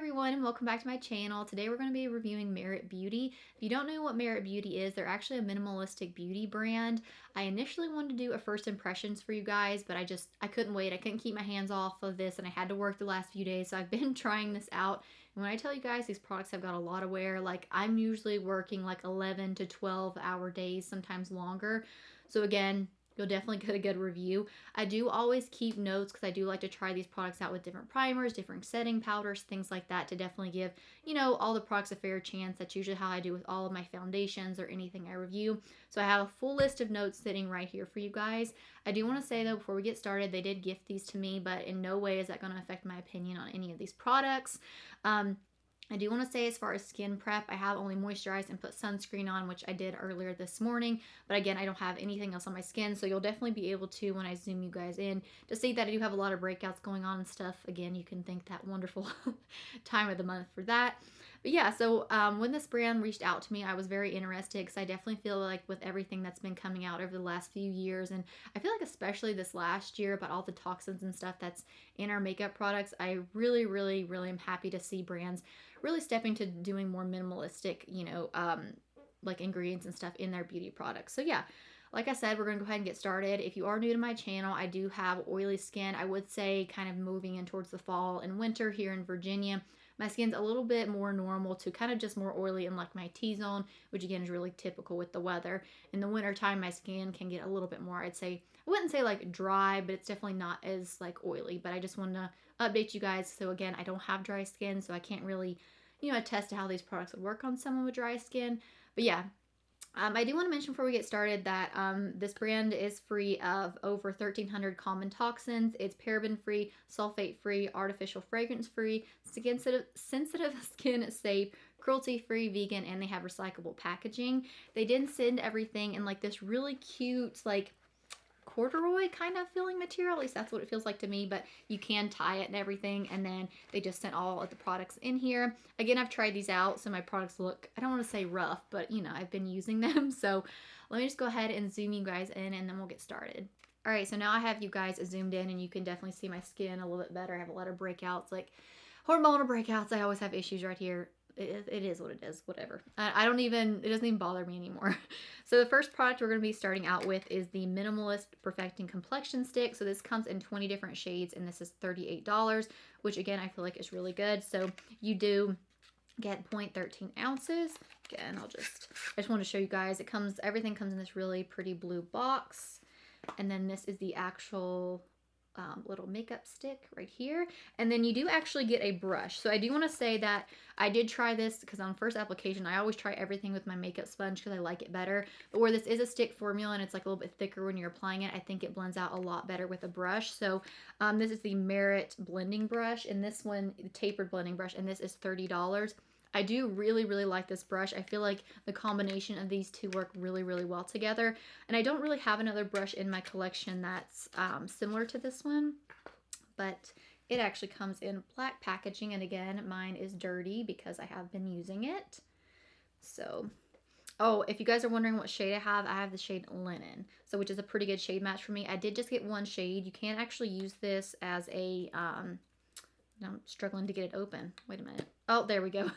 everyone, and welcome back to my channel. Today we're going to be reviewing Merit Beauty. If you don't know what Merit Beauty is, they're actually a minimalistic beauty brand. I initially wanted to do a first impressions for you guys, but I couldn't wait. I couldn't keep my hands off of this, and I had to work the last few days, so I've been trying this out. And when I tell you guys these products have got a lot of wear, like I'm usually working like 11 to 12 hour days, sometimes longer. So again, you'll definitely get a good review. I do always keep notes because I do like to try these products out with different primers, different setting powders, things like that to definitely give, all the products a fair chance. That's usually how I do with all of my foundations or anything I review. So I have a full list of notes sitting right here for you guys. I do want to say though, before we get started, they did gift these to me, but in no way is that going to affect my opinion on any of these products. I do want to say as far as skin prep, I have only moisturized and put sunscreen on, which I did earlier this morning. But again, I don't have anything else on my skin, so you'll definitely be able to, when I zoom you guys in, to see that I do have a lot of breakouts going on and stuff. Again, you can thank that wonderful time of the month for that. But yeah, so when this brand reached out to me, I was very interested because I definitely feel like with everything that's been coming out over the last few years, and I feel like especially this last year about all the toxins and stuff that's in our makeup products, I really, really, really am happy to see brands really stepping to doing more minimalistic, like ingredients and stuff in their beauty products. So yeah, like I said, we're going to go ahead and get started. If you are new to my channel, I do have oily skin. I would say kind of moving in towards the fall and winter here in Virginia. My skin's a little bit more normal to kind of just more oily in like my T-zone, which again is really typical with the weather. In the wintertime, my skin can get a little bit more, I'd say, I wouldn't say like dry, but it's definitely not as like oily. But I just wanted to update you guys. So again, I don't have dry skin, so I can't really, attest to how these products would work on someone with dry skin. But yeah, I do want to mention before we get started that this brand is free of over 1,300 common toxins. It's paraben-free, sulfate-free, artificial fragrance-free, sensitive skin safe, cruelty-free, vegan, and they have recyclable packaging. They did send everything in like this really cute, like corduroy kind of feeling material. At least that's what it feels like to me, but you can tie it and everything. And then they just sent all of the products in here. Again, I've tried these out, so my products look, I don't want to say rough, but I've been using them. So let me just go ahead and zoom you guys in and then we'll get started. All right, so now I have you guys zoomed in and you can definitely see my skin a little bit better. I have a lot of breakouts, like hormonal breakouts. I always have issues right here. It is what it is, whatever. It doesn't even bother me anymore. So the first product we're going to be starting out with is the Minimalist Perfecting Complexion Stick. So this comes in 20 different shades and this is $38, which again, I feel like is really good. So you do get 0.13 ounces. Again, I just want to show you guys, everything comes in this really pretty blue box. And then this is the actual little makeup stick right here, and then you do actually get a brush. So I do want to say that I did try this because on first application I always try everything with my makeup sponge because I like it better, but where this is a stick formula and it's like a little bit thicker when you're applying it, I think it blends out a lot better with a brush. So this is the Merit blending brush, and this one, the tapered blending brush, and this is $30. I do really, really like this brush. I feel like the combination of these two work really, really well together. And I don't really have another brush in my collection that's similar to this one, but it actually comes in black packaging. And again, mine is dirty because I have been using it. So, oh, if you guys are wondering what shade I have the shade Linen, so which is a pretty good shade match for me. I did just get one shade. You can actually use this as a, I'm struggling to get it open. Wait a minute. Oh, there we go.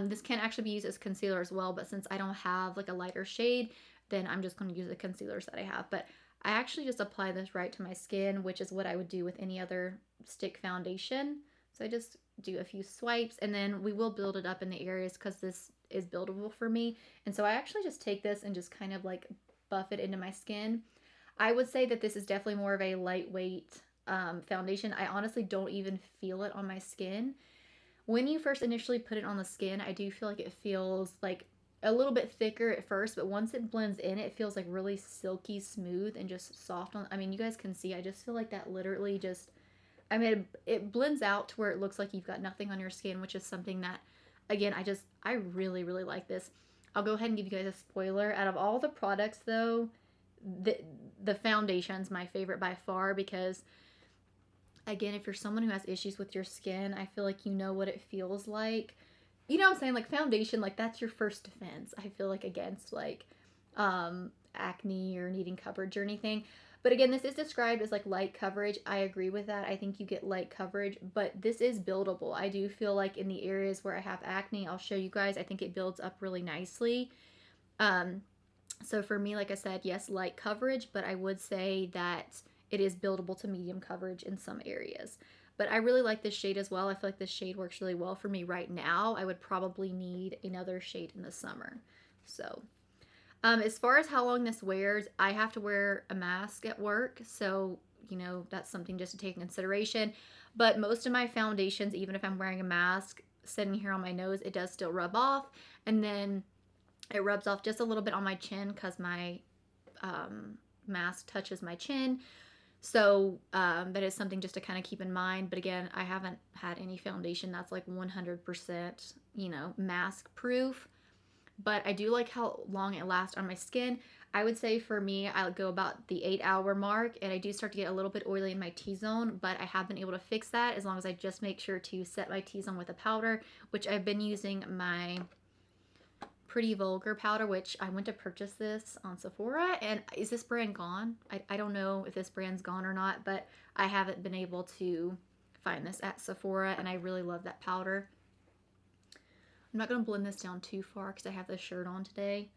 This can actually be used as concealer as well, but since I don't have like a lighter shade, then I'm just going to use the concealers that I have. But I actually just apply this right to my skin, which is what I would do with any other stick foundation. So I just do a few swipes, and then we will build it up in the areas because this is buildable for me. And so I actually just take this and just kind of like buff it into my skin. I would say that this is definitely more of a lightweight foundation. I honestly don't even feel it on my skin. When you first initially put it on the skin, I do feel like it feels like a little bit thicker at first, but once it blends in, it feels like really silky smooth and just soft on. I mean, you guys can see, I just feel like that literally just, I mean, it blends out to where it looks like you've got nothing on your skin, which is something that, again, I really, really like this. I'll go ahead and give you guys a spoiler. Out of all the products though, the foundation's my favorite by far because, again, if you're someone who has issues with your skin, I feel like you know what it feels like. You know what I'm saying? Like foundation, like that's your first defense, I feel like, against like acne or needing coverage or anything. But again, this is described as like light coverage. I agree with that. I think you get light coverage, but this is buildable. I do feel like in the areas where I have acne, I'll show you guys, I think it builds up really nicely. So for me, like I said, yes, light coverage, but I would say that it is buildable to medium coverage in some areas. But I really like this shade as well. I feel like this shade works really well for me right now. I would probably need another shade in the summer. So as far as how long this wears, I have to wear a mask at work. So, you know, that's something just to take in consideration. But most of my foundations, even if I'm wearing a mask, sitting here on my nose, it does still rub off. And then it rubs off just a little bit on my chin because my mask touches my chin. So that is something just to kind of keep in mind. But again, I haven't had any foundation that's like 100%, you know, mask proof. But I do like how long it lasts on my skin. I would say for me, I'll go about the 8-hour mark, and I do start to get a little bit oily in my T-zone, but I have been able to fix that as long as I just make sure to set my T-zone with a powder, which I've been using my Pretty Vulgar powder, which I went to purchase this on Sephora. And is this brand gone? I don't know if this brand's gone or not, but I haven't been able to find this at Sephora, and I really love that powder. I'm not going to blend this down too far because I have this shirt on today,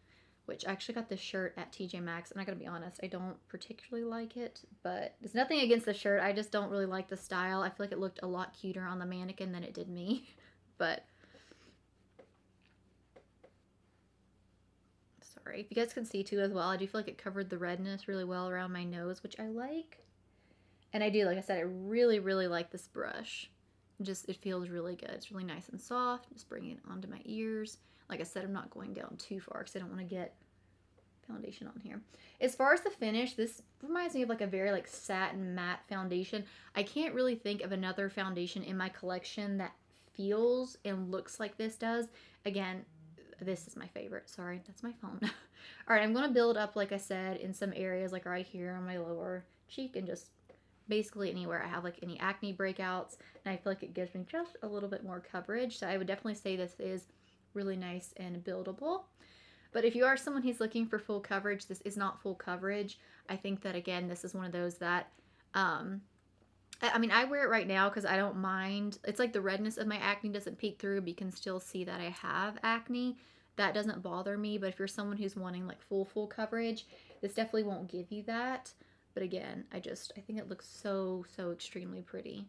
which I actually got this shirt at TJ Maxx, and I gotta be honest, I don't particularly like it, but there's nothing against the shirt. I just don't really like the style. I feel like it looked a lot cuter on the mannequin than it did me, but sorry. If you guys can see too as well, I do feel like it covered the redness really well around my nose, which I like. And I do, like I said, I really, really like this brush. Just, it feels really good. It's really nice and soft. Just bringing it onto my ears. Like I said, I'm not going down too far because I don't want to get foundation on here. As far as the finish, this reminds me of like a very like satin matte foundation. I can't really think of another foundation in my collection that feels and looks like this does. Again, this is my favorite. Sorry, that's my phone. All right, I'm going to build up, like I said, in some areas like right here on my lower cheek and just basically anywhere I have like any acne breakouts, and I feel like it gives me just a little bit more coverage. So I would definitely say this is really nice and buildable. But if you are someone who's looking for full coverage, this is not full coverage. I think that, again, this is one of those that I mean, I wear it right now because I don't mind. It's like the redness of my acne doesn't peek through, but you can still see that I have acne. That doesn't bother me. But if you're someone who's wanting like full coverage, this definitely won't give you that. But again, I think it looks so extremely pretty.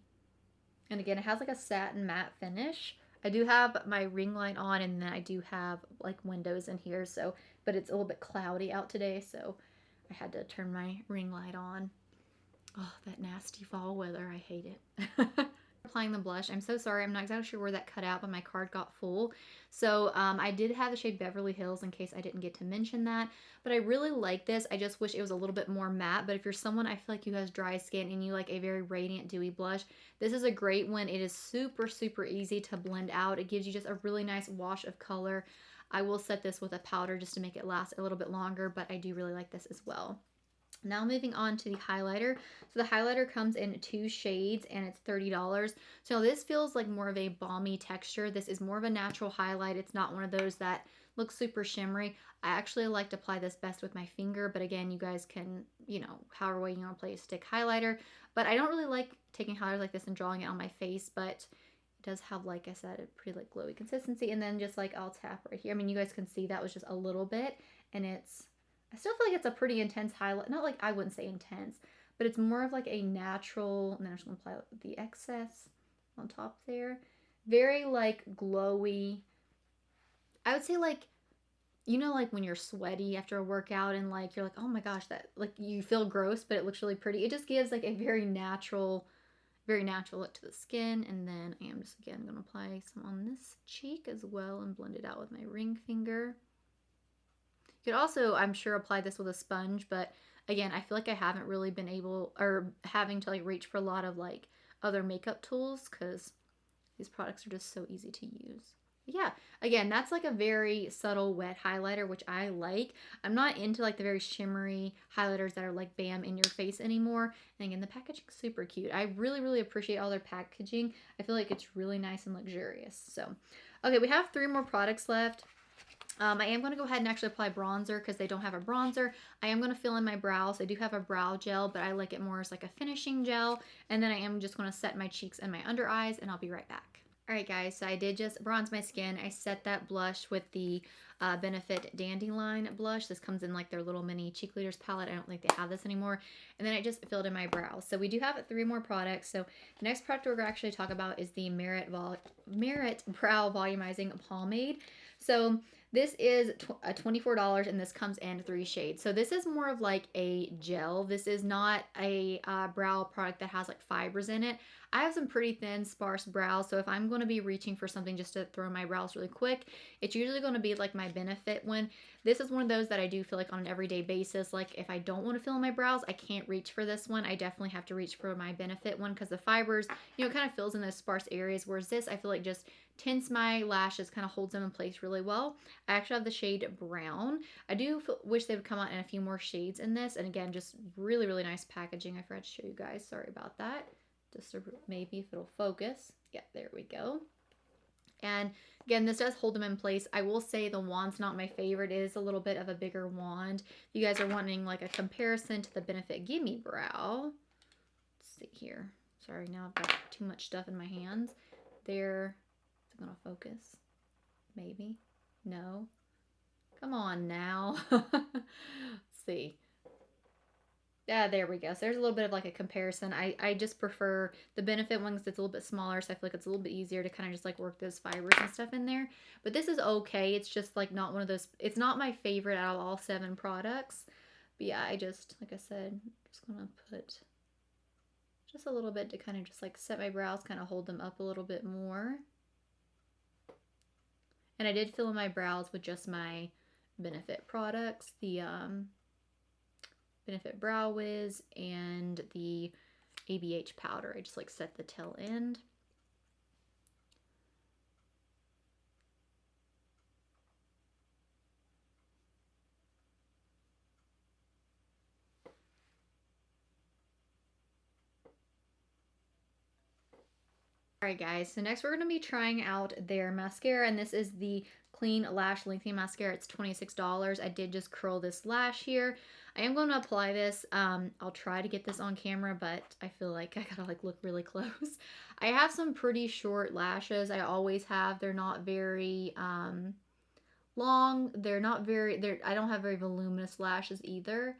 And again, it has like a satin matte finish. I do have my ring light on, and then I do have like windows in here. So, but it's a little bit cloudy out today, so I had to turn my ring light on. Oh, that nasty fall weather. I hate it. Applying the blush. I'm so sorry. I'm not exactly sure where that cut out, but my card got full. So I did have the shade Beverly Hills in case I didn't get to mention that. But I really like this. I just wish it was a little bit more matte. But if you're someone, I feel like you has dry skin and you like a very radiant, dewy blush, this is a great one. It is super easy to blend out. It gives you just a really nice wash of color. I will set this with a powder just to make it last a little bit longer, but I do really like this as well. Now moving on to the highlighter. So the highlighter comes in 2 shades and it's $30. So this feels like more of a balmy texture. This is more of a natural highlight. It's not one of those that looks super shimmery. I actually like to apply this best with my finger, but again, you guys can, you know, however way you want to play a stick highlighter. But I don't really like taking highlighter like this and drawing it on my face, but it does have, like I said, a pretty like glowy consistency. And then just like I'll tap right here. I mean, you guys can see that was just a little bit, and I still feel like it's a pretty intense highlight. Not like, I wouldn't say intense, but it's more of like a natural, and then I'm just going to apply the excess on top there. Very like glowy. I would say like, you know, like when you're sweaty after a workout and like, you're like, oh my gosh, that like you feel gross, but it looks really pretty. It just gives like a very natural look to the skin. And then I am just, again, going to apply some on this cheek as well and blend it out with my ring finger. You could also, I'm sure, apply this with a sponge, but again, I feel like I haven't really been able, or having to like reach for a lot of like other makeup tools because these products are just so easy to use. But yeah, again, that's like a very subtle wet highlighter, which I like. I'm not into like the very shimmery highlighters that are like bam in your face anymore. And again, the packaging's super cute. I really appreciate all their packaging. I feel like it's really nice and luxurious. So, okay, we have 3 more products left. I am going to go ahead and actually apply bronzer because they don't have a bronzer. I am going to fill in my brows. I do have a brow gel, but I like it more as like a finishing gel. And then I am just going to set my cheeks and my under eyes, and I'll be right back. Alright guys, so I did just bronze my skin. I set that blush with the Benefit Dandelion blush. This comes in like their little mini cheek leaders palette. I don't think they have this anymore. And then I just filled in my brows. So we do have 3 more products. So the next product we're going to actually talk about is the Merit Brow Volumizing Pomade. So this is $24 and this comes in 3 shades. So this is more of like a gel. This is not a brow product that has like fibers in it. I have some pretty thin, sparse brows, so if I'm going to be reaching for something just to throw my brows really quick, it's usually going to be like my Benefit one. This is one of those that I do feel like on an everyday basis. Like if I don't want to fill in my brows, I can't reach for this one. I definitely have to reach for my Benefit one because the fibers, you know, kind of fills in those sparse areas, whereas this I feel like just tints my lashes, kind of holds them in place really well. I actually have the shade Brown. I do wish they would come out in a few more shades in this, and again, just really, really nice packaging. I forgot to show you guys. Sorry about that. Just to maybe if it'll focus. Yeah, there we go. And again, this does hold them in place. I will say the wand's not my favorite. It is a little bit of a bigger wand. If you guys are wanting like a comparison to the Benefit Gimme Brow, let's see here. Sorry, now I've got too much stuff in my hands. There, is it gonna focus? Maybe. No. Come on now. Let's see. Yeah, there we go. So there's a little bit of like a comparison. I just prefer the Benefit one because it's a little bit smaller, so I feel like it's a little bit easier to kind of just like work those fibers and stuff in there. But this is okay. It's just like not one of those, it's not my favorite out of all 7 products. But yeah, I just, like I said, just gonna put just a little bit to kind of just like set my brows, kind of hold them up a little bit more. And I did fill in my brows with just my Benefit products, the Benefit Brow Wiz and the ABH powder. I just like set the tail end. Alright guys, so next we're going to be trying out their mascara, and this is the Clean Lash Lengthening Mascara. It's $26. I did just curl this lash here. I am going to apply this. I'll try to get this on camera, but I feel like I gotta like look really close. I have some pretty short lashes. I always have. They're not very long. They're not very, I don't have very voluminous lashes either.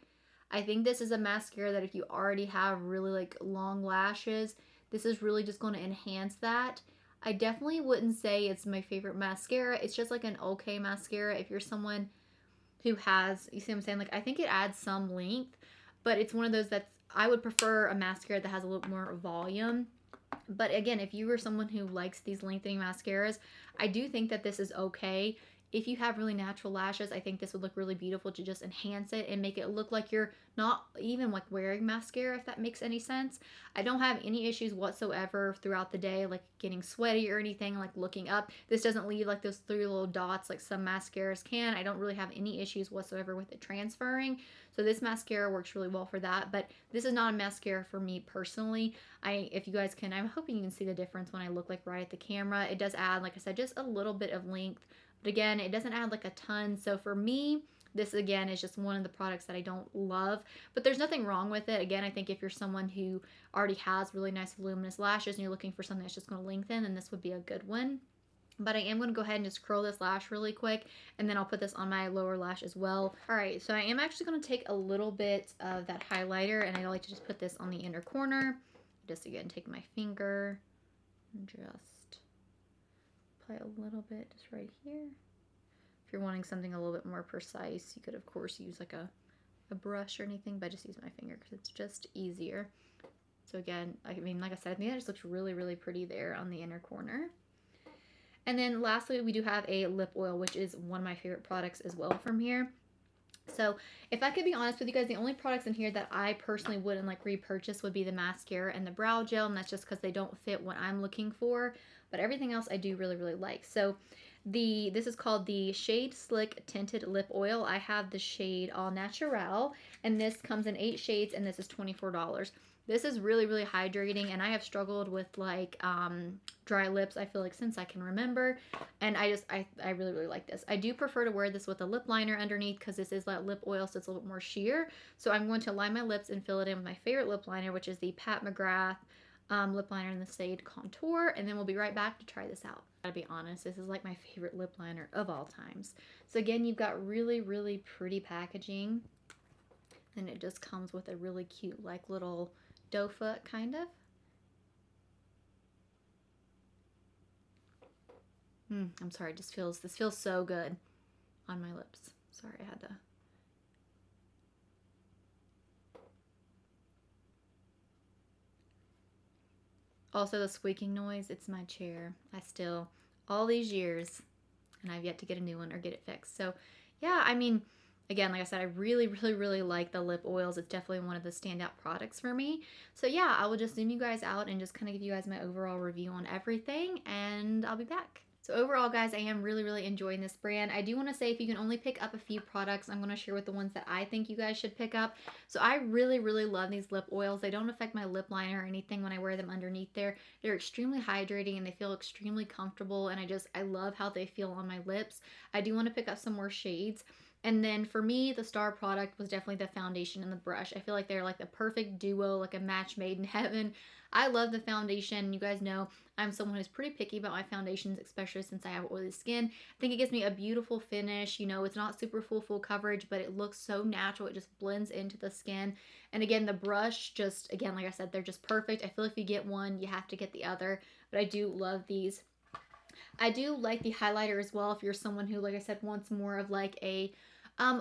I think this is a mascara that if you already have really like long lashes, this is really just going to enhance that. I definitely wouldn't say it's my favorite mascara. It's just like an okay mascara if you're someone who has, you see what I'm saying? Like I think it adds some length, but it's one of those that's, I would prefer a mascara that has a little more volume. But again, if you were someone who likes these lengthening mascaras, I do think that this is okay. If you have really natural lashes, I think this would look really beautiful to just enhance it and make it look like you're not even like wearing mascara, if that makes any sense. I don't have any issues whatsoever throughout the day, like getting sweaty or anything, like looking up. This doesn't leave like those 3 little dots like some mascaras can. I don't really have any issues whatsoever with it transferring. So this mascara works really well for that, but this is not a mascara for me personally. If you guys can, I'm hoping you can see the difference when I look like right at the camera. It does add, like I said, just a little bit of length. But again, it doesn't add like a ton. So for me, this again is just one of the products that I don't love, but there's nothing wrong with it. Again, I think if you're someone who already has really nice voluminous lashes and you're looking for something that's just going to lengthen, then this would be a good one. But I am going to go ahead and just curl this lash really quick, and then I'll put this on my lower lash as well. Alright, so I am actually going to take a little bit of that highlighter, and I like to just put this on the inner corner. Just again, take my finger and just apply a little bit just right here. If you're wanting something a little bit more precise, you could of course use like a brush or anything, but I just use my finger because it's just easier. So again, I mean, like I said, I think that just looks really, really pretty there on the inner corner. And then lastly, we do have a lip oil, which is one of my favorite products as well from here. So if I could be honest with you guys, the only products in here that I personally wouldn't like repurchase would be the mascara and the brow gel, and that's just because they don't fit what I'm looking for. But everything else I do really, really like. So this is called the Shade Slick Tinted Lip Oil. I have the shade All Naturel, and this comes in 8 shades, and this is $24. This is really, really hydrating, and I have struggled with like dry lips, I feel like, since I can remember. And I really, really like this. I do prefer to wear this with a lip liner underneath because this is like lip oil, so it's a little bit more sheer. So I'm going to line my lips and fill it in with my favorite lip liner, which is the Pat McGrath lip liner in the shade Contour. And then we'll be right back to try this out. Gotta be honest, this is like my favorite lip liner of all times. So again, you've got really, really pretty packaging. And it just comes with a really cute like little doe foot kind of. I'm sorry, this feels so good on my lips. Sorry, I had to. Also the squeaking noise, it's my chair. I still, all these years, and I've yet to get a new one or get it fixed. So yeah, I mean, again, like I said, I really, really, really like the lip oils. It's definitely one of the standout products for me. So yeah, I will just zoom you guys out and just kind of give you guys my overall review on everything, and I'll be back. So overall, guys, I am really, really enjoying this brand. I do want to say if you can only pick up a few products, I'm going to share with the ones that I think you guys should pick up. So I really, really love these lip oils. They don't affect my lip liner or anything when I wear them underneath there. They're extremely hydrating and they feel extremely comfortable, and I love how they feel on my lips. I do want to pick up some more shades. And then for me, the star product was definitely the foundation and the brush. I feel like they're like the perfect duo, like a match made in heaven. I love the foundation. You guys know I'm someone who's pretty picky about my foundations, especially since I have oily skin. I think it gives me a beautiful finish. You know, it's not super full coverage, but it looks so natural. It just blends into the skin. And again, the brush just, again, like I said, they're just perfect. I feel like if you get one, you have to get the other. But I do love these. I do like the highlighter as well if you're someone who, like I said, wants more of like a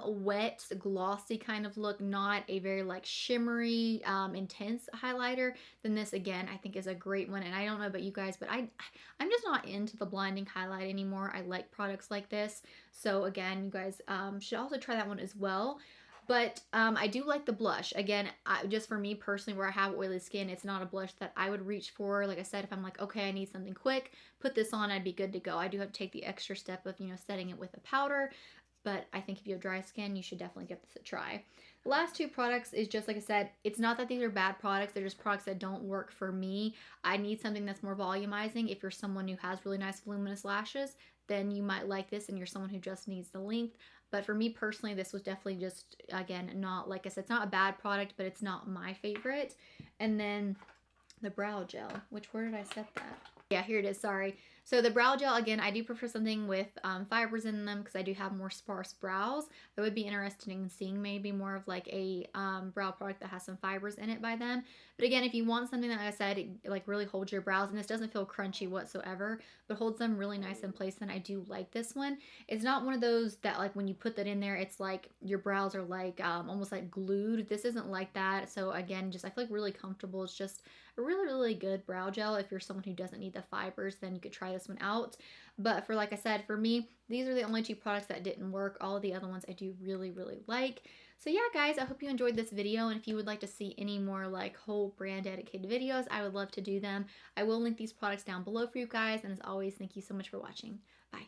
wet, glossy kind of look, not a very like shimmery, intense highlighter, then this again I think is a great one. And I don't know about you guys, but I'm just not into the blinding highlight anymore. I like products like this. So again, you guys should also try that one as well. But I do like the blush. Again, just for me personally, where I have oily skin, it's not a blush that I would reach for. Like I said, if I'm like, okay, I need something quick, put this on, I'd be good to go. I do have to take the extra step of, you know, setting it with a powder. But I think if you have dry skin, you should definitely give this a try. The last two products is just, like I said, it's not that these are bad products. They're just products that don't work for me. I need something that's more volumizing. If you're someone who has really nice voluminous lashes, then you might like this, and you're someone who just needs the length. But for me personally, this was definitely just, again, not, like I said, it's not a bad product, but it's not my favorite. And then the brow gel, where did I set that? Yeah, here it is, sorry. So the brow gel, again, I do prefer something with fibers in them because I do have more sparse brows. I would be interested in seeing maybe more of like a brow product that has some fibers in it by them. But again, if you want something that, like I said, it, like really holds your brows, and this doesn't feel crunchy whatsoever, but holds them really nice in place, then I do like this one. It's not one of those that like when you put that in there, it's like your brows are like almost like glued. This isn't like that. So again, just I feel like really comfortable. It's just a really, really good brow gel. If you're someone who doesn't need the fibers, then you could try this one out. But for, like I said, for me, these are the only two products that didn't work. All of the other ones I do really, really like. So yeah, guys, I hope you enjoyed this video. And if you would like to see any more like whole brand dedicated videos, I would love to do them. I will link these products down below for you guys. And as always, thank you so much for watching. Bye.